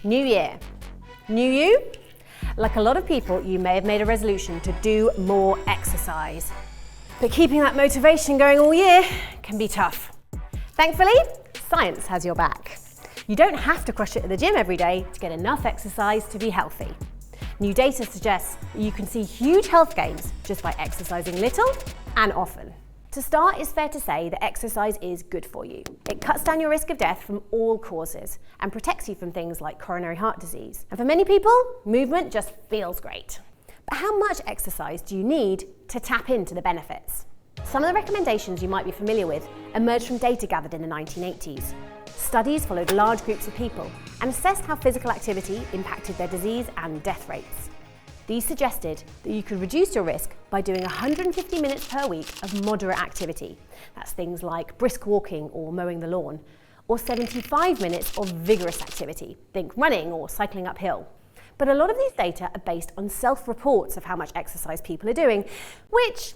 New year, new you? Like a lot of people, you may have made a resolution to do more exercise. But keeping that motivation going all year can be tough. Thankfully, science has your back. You don't have to crush it at the gym every day to get enough exercise to be healthy. New data suggests that you can see huge health gains just by exercising little and often. To start, it's fair to say that exercise is good for you. It cuts down your risk of death from all causes and protects you from things like coronary heart disease. And for many people, movement just feels great. But how much exercise do you need to tap into the benefits? Some of the recommendations you might be familiar with emerged from data gathered in the 1980s. Studies followed large groups of people and assessed how physical activity impacted their disease and death rates. These suggested that you could reduce your risk by doing 150 minutes per week of moderate activity. That's things like brisk walking or mowing the lawn, or 75 minutes of vigorous activity, think running or cycling uphill. But a lot of these data are based on self-reports of how much exercise people are doing, which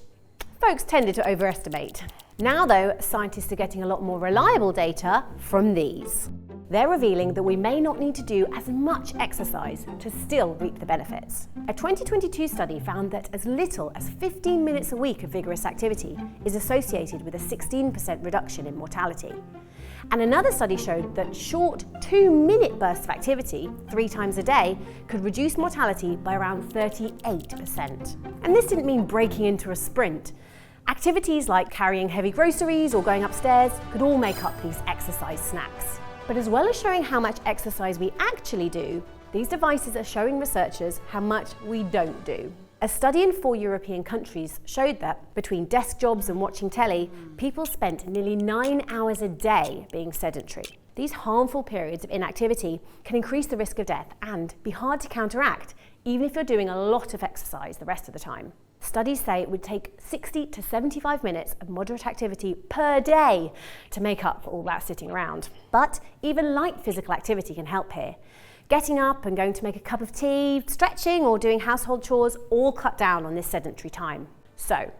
folks tended to overestimate. Now though, scientists are getting a lot more reliable data from these. They're revealing that we may not need to do as much exercise to still reap the benefits. A 2022 study found that as little as 15 minutes a week of vigorous activity is associated with a 16% reduction in mortality. And another study showed that short 2-minute bursts of activity 3 times a day could reduce mortality by around 38%. And this didn't mean breaking into a sprint. Activities like carrying heavy groceries or going upstairs could all make up these exercise snacks. But as well as showing how much exercise we actually do, these devices are showing researchers how much we don't do. A study in 4 European countries showed that between desk jobs and watching telly, people spent nearly 9 hours a day being sedentary. These harmful periods of inactivity can increase the risk of death and be hard to counteract, even if you're doing a lot of exercise the rest of the time. Studies say it would take 60 to 75 minutes of moderate activity per day to make up for all that sitting around. But even light physical activity can help here. Getting up and going to make a cup of tea, stretching or doing household chores all cut down on this sedentary time. So,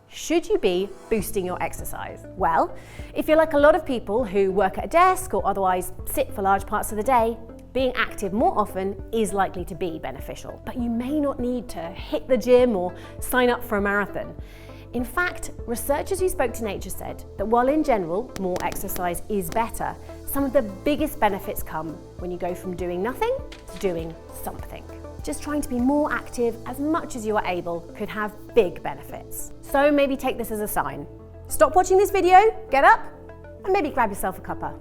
should you be boosting your exercise? Well, if you're like a lot of people who work at a desk or otherwise sit for large parts of the day, being active more often is likely to be beneficial, but you may not need to hit the gym or sign up for a marathon. In fact, researchers who spoke to Nature said that while in general more exercise is better, some of the biggest benefits come when you go from doing nothing to doing something. Just trying to be more active as much as you are able could have big benefits. So maybe take this as a sign. Stop watching this video, get up, and maybe grab yourself a cuppa.